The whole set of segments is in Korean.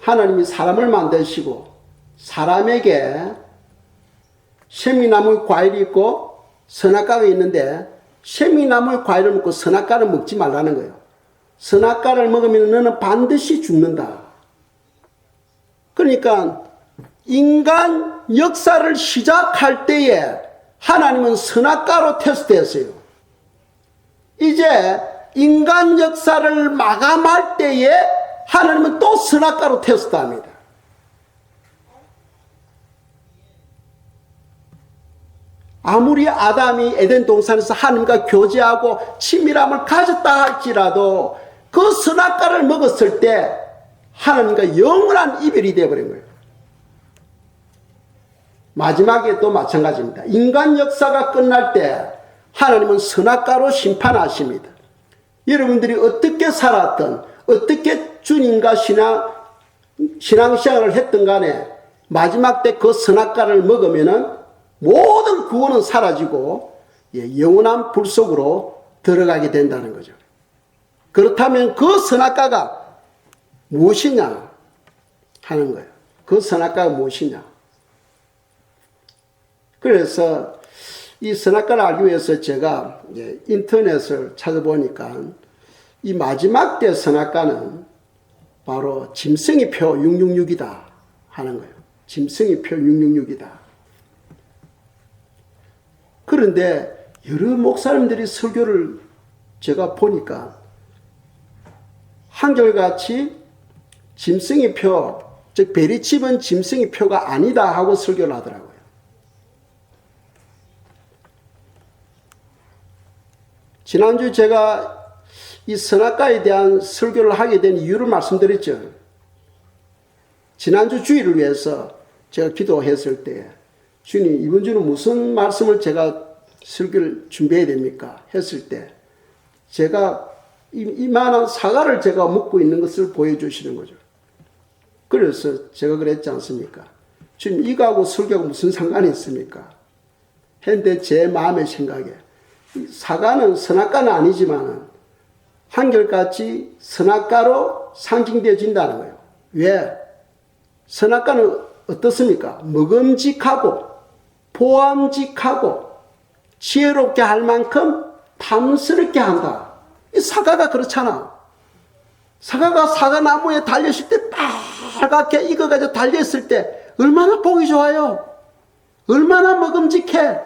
하나님이 사람을 만드시고 사람에게 생명나무의 과일이 있고 선악과가 있는데 생명나무의 과일을 먹고 선악과를 먹지 말라는 거예요. 선악과를 먹으면 너는 반드시 죽는다. 그러니까 인간 역사를 시작할 때에 하나님은 선악과로 테스트했어요. 이제 인간 역사를 마감할 때에 하나님은 또 선악과로 테스트합니다. 아무리 아담이 에덴 동산에서 하나님과 교제하고 친밀함을 가졌다 할지라도 그 선악과를 먹었을 때 하나님과 영원한 이별이 되어버린 거예요. 마지막에 또 마찬가지입니다. 인간 역사가 끝날 때 하나님은 선악과로 심판하십니다. 여러분들이 어떻게 살았든 어떻게 주님과 신앙생활을 했든 간에 마지막 때 그 선악과를 먹으면은 모든 구원은 사라지고 영원한 불 속으로 들어가게 된다는 거죠. 그렇다면 그 선악과가 무엇이냐 하는 거예요. 그 선악과가 무엇이냐. 그래서 이 선악과를 알기 위해서 제가 인터넷을 찾아보니까 이 마지막 때 선악과는 바로 짐승의 표 666이다 하는 거예요. 짐승의 표 666이다. 그런데 여러 목사님들이 설교를 제가 보니까 한결같이 짐승의 표, 즉 베리칩은 짐승의 표가 아니다 하고 설교를 하더라고요. 지난주 제가 이 선악과에 대한 설교를 하게 된 이유를 말씀드렸죠. 지난주 주일을 위해서 제가 기도했을 때 주님 이번 주는 무슨 말씀을 제가 설교를 준비해야 됩니까? 했을 때 제가 이만한 사과를 제가 먹고 있는 것을 보여주시는 거죠. 그래서 제가 그랬지 않습니까? 주님 이거하고 설교하고 무슨 상관이 있습니까? 했는데 제 마음의 생각에 사과는 선악과는 아니지만 한결같이 선악과로 상징되어진다는 거예요. 왜? 선악과는 어떻습니까? 먹음직하고 보암직하고 지혜롭게 할 만큼 탐스럽게 한다. 이 사과가 그렇잖아. 사과가 사과나무에 달렸을 때 빨갛게 익어가지고 달렸을 때 얼마나 보기 좋아요. 얼마나 먹음직해.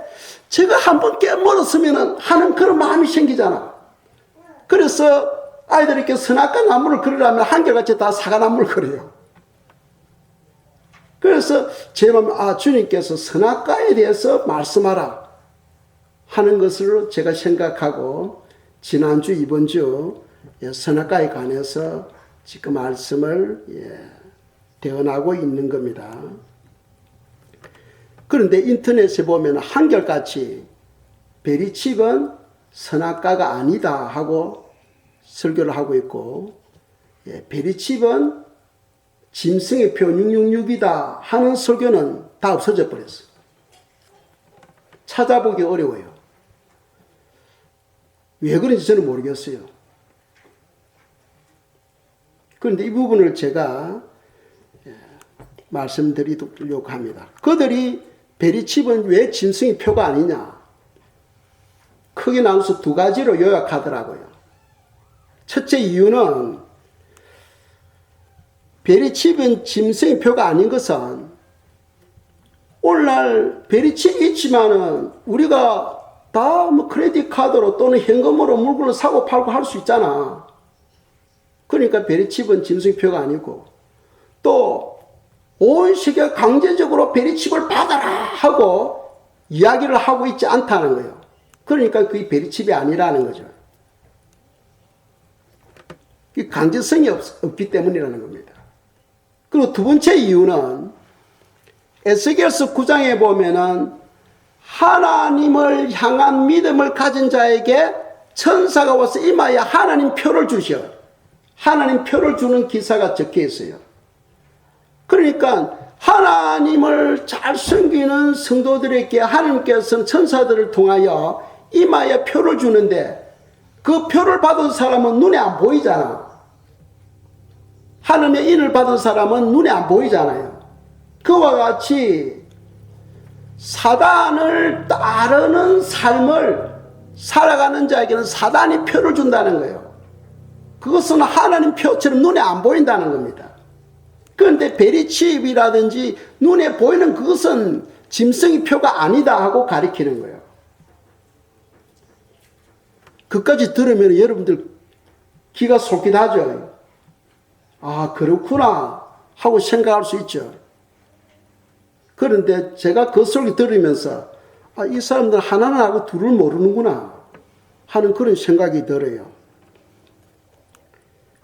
제가 한번 깨물었으면 하는 그런 마음이 생기잖아. 그래서 아이들이 이렇게 선악과 나무를 그리려면 한결같이 다 사과나무를 그려요. 그래서 제 마음에 주님께서 선악과에 대해서 말씀하라 하는 것으로 제가 생각하고 지난주 이번주 선악과에 관해서 지금 말씀을 대언하고 있는 겁니다. 그런데 인터넷에 보면 한결같이 베리칩은 선악과가 아니다 하고 설교를 하고 있고 베리칩은 짐승의 표 666이다 하는 설교는 다 없어져 버렸어요. 찾아보기 어려워요. 왜 그런지 저는 모르겠어요. 그런데 이 부분을 제가 말씀드리려고 합니다. 그들이 베리칩은 왜 짐승의 표가 아니냐? 크게 나눠서 두 가지로 요약하더라고요. 첫째 이유는 베리칩은 짐승의 표가 아닌 것은 오늘날 베리칩이 있지만은 우리가 다 뭐 크레딧 카드로 또는 현금으로 물건을 사고 팔고 할 수 있잖아. 그러니까 베리칩은 짐승의 표가 아니고 또 온 세계가 강제적으로 베리칩을 받아라 하고 이야기를 하고 있지 않다는 거예요. 그러니까 그게 베리칩이 아니라는 거죠. 강제성이 없기 때문이라는 겁니다. 그리고 두 번째 이유는 에스겔서 9장에 보면은 하나님을 향한 믿음을 가진 자에게 천사가 와서 임하여 하나님 표를 주셔. 하나님 표를 주는 기사가 적혀 있어요. 그러니까 하나님을 잘 섬기는 성도들에게 하나님께서는 천사들을 통하여 임하여 표를 주는데 그 표를 받은 사람은 눈에 안 보이잖아. 하나님의 인을 받은 사람은 눈에 안 보이잖아요. 그와 같이 사단을 따르는 삶을 살아가는 자에게는 사단이 표를 준다는 거예요. 그것은 하나님 표처럼 눈에 안 보인다는 겁니다. 그런데 베리칩이라든지 눈에 보이는 그것은 짐승의 표가 아니다 하고 가리키는 거예요. 그까지 들으면 여러분들 귀가 솔깃하죠. 아, 그렇구나 하고 생각할 수 있죠. 그런데 제가 그 소리 들으면서 아, 이 사람들 하나는 알고 둘을 모르는구나 하는 그런 생각이 들어요.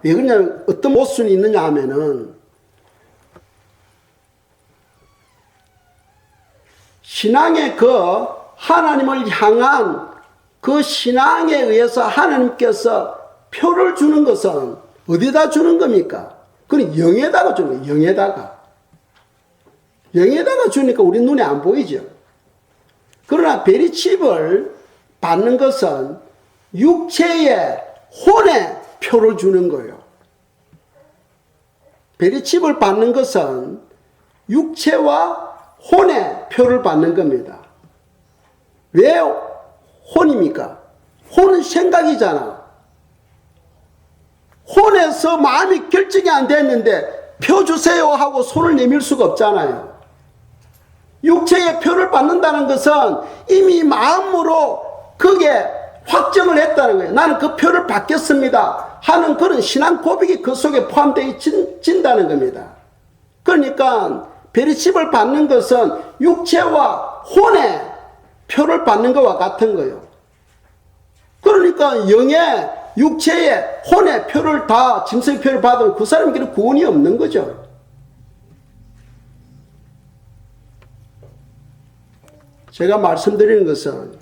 왜 그러냐면 어떤 모순이 있느냐 하면은 신앙의 그 하나님을 향한 그 신앙에 의해서 하나님께서 표를 주는 것은 어디다 주는 겁니까? 그건 영에다가 주는 거예요. 영에다가 주니까 우리 눈에 안 보이죠. 그러나 베리칩을 받는 것은 육체의 혼의 표를 주는 거예요. 베리칩을 받는 것은 육체와 혼의 표를 받는 겁니다. 왜 혼입니까? 혼은 생각이잖아. 혼에서 마음이 결정이 안 됐는데 표 주세요 하고 손을 내밀 수가 없잖아요. 육체의 표를 받는다는 것은 이미 마음으로 그게 확정을 했다는 거예요. 나는 그 표를 받겠습니다 하는 그런 신앙 고백이 그 속에 포함되어 진다는 겁니다. 그러니까 베리칩을 받는 것은 육체와 혼의 표를 받는 것과 같은 거예요. 그러니까 영의, 육체의, 혼의 표를 다 짐승의 표를 받으면 그 사람에게는 구원이 없는 거죠. 제가 말씀드리는 것은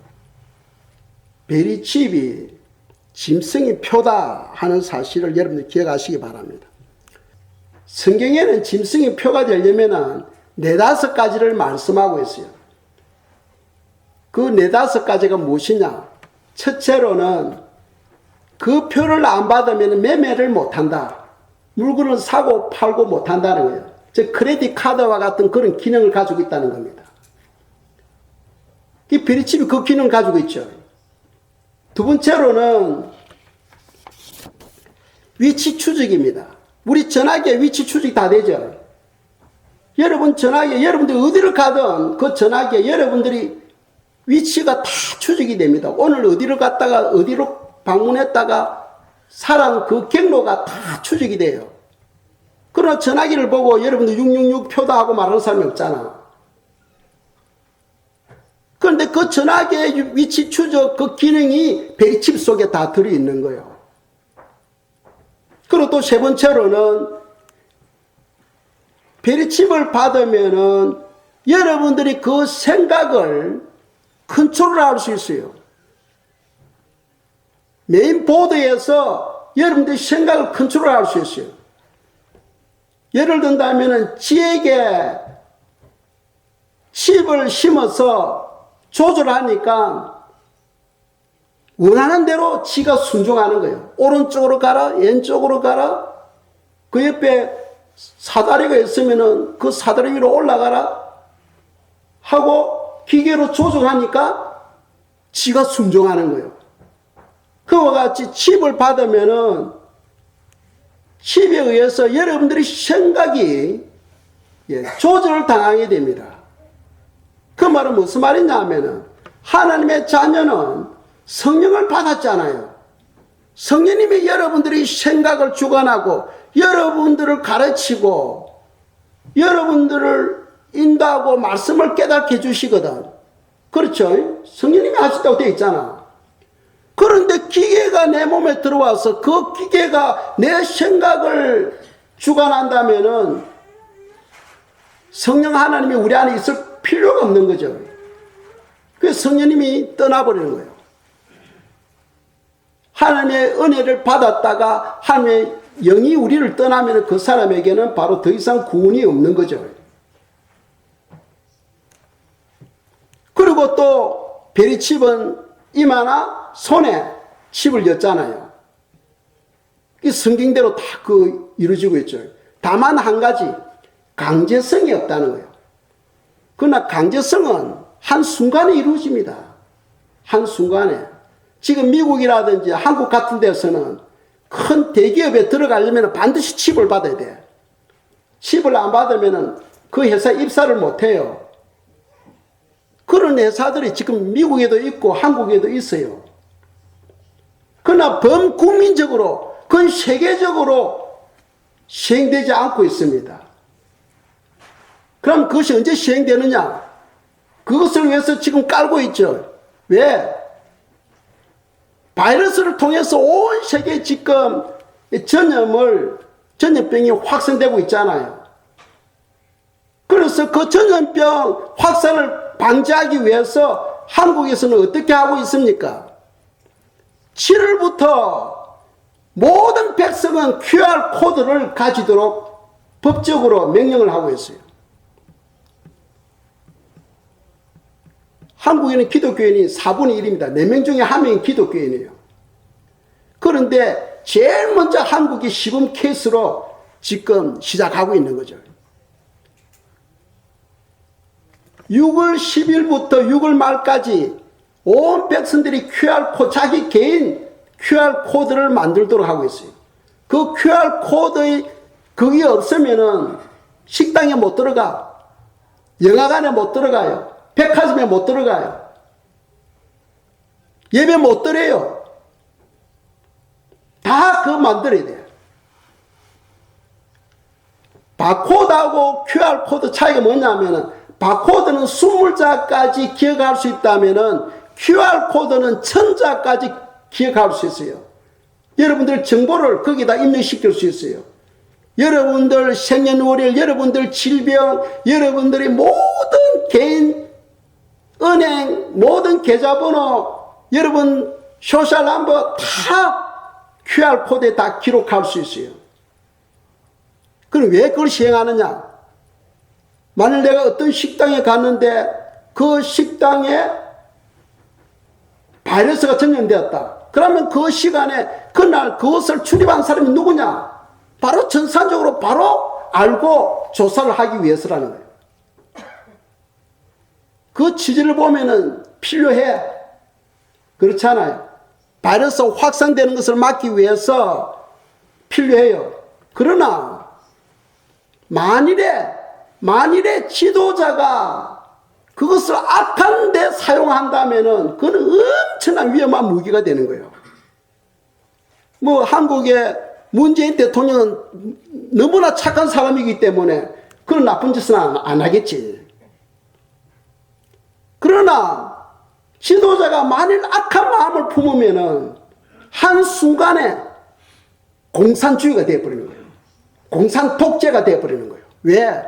베리칩이 짐승의 표다 하는 사실을 여러분들 기억하시기 바랍니다. 성경에는 짐승의 표가 되려면 4-5가지를 말씀하고 있어요. 그 4-5가지가 무엇이냐? 첫째로는 그 표를 안 받으면 매매를 못한다. 물건을 사고 팔고 못한다는 거예요. 즉 크레딧 카드와 같은 그런 기능을 가지고 있다는 겁니다. 이 베리칩이 그 기능을 가지고 있죠. 두 번째로는 위치 추적입니다. 우리 전화기에 위치 추적이 다 되죠. 여러분 전화기에 여러분들이 어디를 가든 그 전화기에 여러분들이 위치가 다 추적이 됩니다. 오늘 어디를 갔다가 어디로 방문했다가 사람 그 경로가 다 추적이 돼요. 그러나 전화기를 보고 여러분들 666 표다 하고 말하는 사람이 없잖아. 그런데 그 전화기의 위치 추적 그 기능이 베리칩 속에 다 들어있는 거예요. 그리고 또 세 번째로는 베리칩을 받으면은 여러분들이 그 생각을 컨트롤할 수 있어요. 메인보드에서 여러분들이 생각을 컨트롤할 수 있어요. 예를 든다면은 지에게 칩을 심어서 조절하니까 원하는 대로 지가 순종하는 거예요. 오른쪽으로 가라, 왼쪽으로 가라. 그 옆에 사다리가 있으면은 그 사다리 위로 올라가라 하고 기계로 조정하니까 지가 순종하는 거예요. 그와 같이 칩을 받으면은 칩에 의해서 여러분들의 생각이 조절을 당하게 됩니다. 그 말은 무슨 말이냐 하면은 하나님의 자녀는 성령을 받았잖아요. 성령님이 여러분들의 생각을 주관하고 여러분들을 가르치고 여러분들을 인도하고 말씀을 깨닫게 해주시거든. 그렇죠? 성령님이 하신다고 되어 있잖아. 그런데 기계가 내 몸에 들어와서 그 기계가 내 생각을 주관한다면은 성령 하나님이 우리 안에 있을 필요가 없는 거죠. 그래서 성령님이 떠나버리는 거예요. 하나님의 은혜를 받았다가 하나님의 영이 우리를 떠나면 그 사람에게는 바로 더 이상 구원이 없는 거죠. 그리고 또 베리칩은 이마나 손에 칩을 였잖아요. 이 성경대로 다 이루어지고 있죠. 다만 한 가지, 강제성이 없다는 거예요. 그러나 강제성은 한순간에 이루어집니다. 한순간에. 지금 미국이라든지 한국 같은 데서는 큰 대기업에 들어가려면 반드시 칩을 받아야 돼. 칩을 안 받으면 그 회사 입사를 못 해요. 그런 회사들이 지금 미국에도 있고 한국에도 있어요. 그러나 범국민적으로, 그건 세계적으로 시행되지 않고 있습니다. 그럼 그것이 언제 시행되느냐? 그것을 위해서 지금 깔고 있죠. 왜? 바이러스를 통해서 온 세계에 지금 전염병이 확산되고 있잖아요. 그래서 그 전염병 확산을 방지하기 위해서 한국에서는 어떻게 하고 있습니까? 7월부터 모든 백성은 QR코드를 가지도록 법적으로 명령을 하고 있어요. 한국에는 기독교인이 4분의 1입니다. 4명 중에 1명이 기독교인이에요. 그런데 제일 먼저 한국이 시범 케이스로 지금 시작하고 있는 거죠. 6월 10일부터 6월 말까지 온 백성들이 자기 개인 QR코드를 만들도록 하고 있어요. 그 QR코드의 그게 없으면은 식당에 못 들어가, 영화관에 못 들어가요, 백화점에 못 들어가요, 예배 못 드려요. 다 그거 만들어야 돼요. 바코드하고 QR코드 차이가 뭐냐면은, 바코드는 20자까지 기억할 수 있다면은 QR코드는 1000자까지 기억할 수 있어요. 여러분들 정보를 거기다 입력시킬 수 있어요. 여러분들 생년월일, 여러분들 질병, 여러분들의 모든 개인 은행, 모든 계좌번호, 여러분 소셜 넘버 다 QR코드에 다 기록할 수 있어요. 그럼 왜 그걸 시행하느냐? 만일 내가 어떤 식당에 갔는데 그 식당에 바이러스가 전염되었다. 그러면 그 시간에 그날 그것을 출입한 사람이 누구냐? 바로 전산적으로 바로 알고 조사를 하기 위해서라는 거예요. 그 취지를 보면은 필요해. 그렇잖아요. 바이러스 확산되는 것을 막기 위해서 필요해요. 그러나 만일에 지도자가 그것을 악한 데 사용한다면은 그건 엄청난 위험한 무기가 되는 거예요. 뭐 한국의 문재인 대통령은 너무나 착한 사람이기 때문에 그런 나쁜 짓은 안 하겠지. 그러나 지도자가 만일 악한 마음을 품으면은 한순간에 공산주의가 되어버리는 거예요. 공산 독재가 되어버리는 거예요. 왜?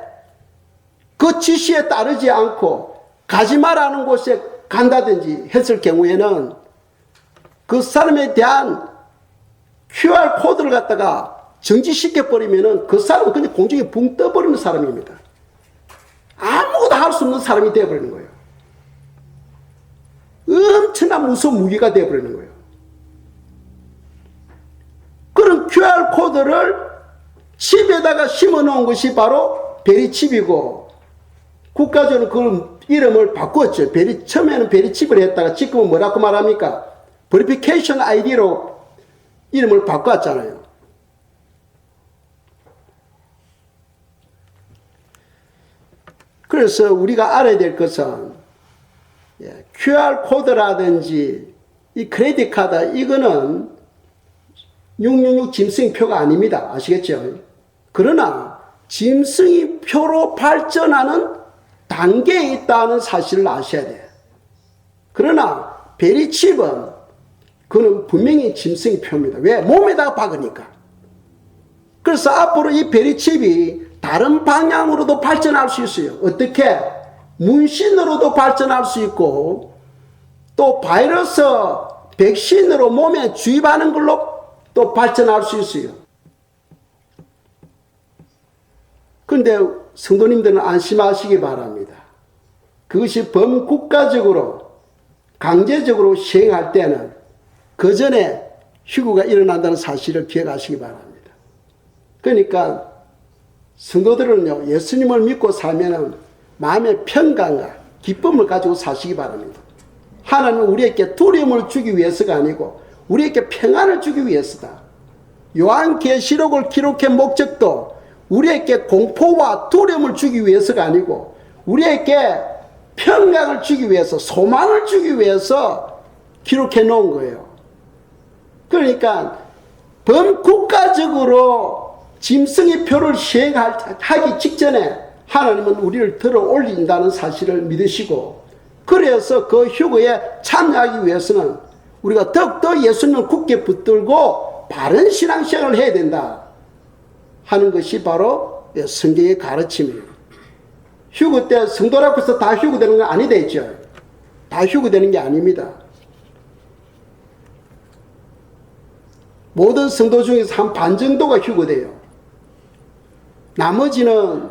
그 지시에 따르지 않고 가지 말라는 곳에 간다든지 했을 경우에는 그 사람에 대한 QR코드를 갖다가 정지시켜버리면은 그 사람은 그냥 공중에 붕 떠버리는 사람입니다. 아무것도 할 수 없는 사람이 되어버리는 거예요. 엄청난 무서운 무기가 되어버리는 거예요. 그런 QR코드를 칩에다가 심어 놓은 것이 바로 베리칩이고, 국가적으로 그 이름을 바꿨죠. 처음에는 베리칩을 했다가 지금은 뭐라고 말합니까? 버리피케이션 아이디로 이름을 바꿨잖아요. 그래서 우리가 알아야 될 것은 QR코드라든지 이 크레딧 카드, 이거는 666 짐승표가 아닙니다. 아시겠죠? 그러나 짐승표로 발전하는 단계에 있다는 사실을 아셔야 돼요. 그러나 베리칩은 그는 분명히 짐승표입니다. 왜? 몸에다가 박으니까. 그래서 앞으로 이 베리칩이 다른 방향으로도 발전할 수 있어요. 어떻게? 문신으로도 발전할 수 있고, 또 바이러스 백신으로 몸에 주입하는 걸로 또 발전할 수 있어요. 그런데 성도님들은 안심하시기 바랍니다. 그것이 범국가적으로 강제적으로 시행할 때는 그 전에 휴거가 일어난다는 사실을 기억하시기 바랍니다. 그러니까 성도들은요, 예수님을 믿고 살면은 마음의 평강과 기쁨을 가지고 사시기 바랍니다. 하나님은 우리에게 두려움을 주기 위해서가 아니고 우리에게 평안을 주기 위해서다. 요한계시록을 기록한 목적도 우리에게 공포와 두려움을 주기 위해서가 아니고 우리에게 평강을 주기 위해서, 소망을 주기 위해서 기록해 놓은 거예요. 그러니까 범국가적으로 짐승의 표를 시행하기 직전에 하나님은 우리를 들어 올린다는 사실을 믿으시고, 그래서 그 휴거에 참여하기 위해서는 우리가 더욱더 예수님을 굳게 붙들고 바른 신앙생활을 해야 된다 하는 것이 바로 성경의 가르침이에요. 휴거 때 성도라고 해서 다 휴거되는 건 아니 되죠. 다 휴거되는 게 아닙니다. 모든 성도 중에서 한 반 정도가 휴거돼요. 나머지는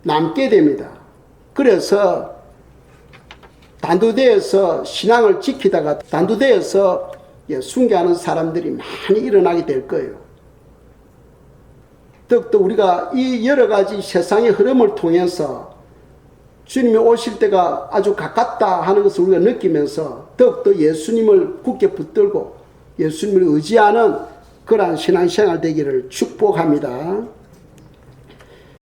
남게 됩니다. 그래서 단두대에서 신앙을 지키다가 단두대에서 순교하는 사람들이 많이 일어나게 될 거예요. 더욱더 우리가 이 여러 가지 세상의 흐름을 통해서 주님이 오실 때가 아주 가깝다 하는 것을 우리가 느끼면서 더욱더 예수님을 굳게 붙들고 예수님을 의지하는 그러한 신앙생활 되기를 축복합니다.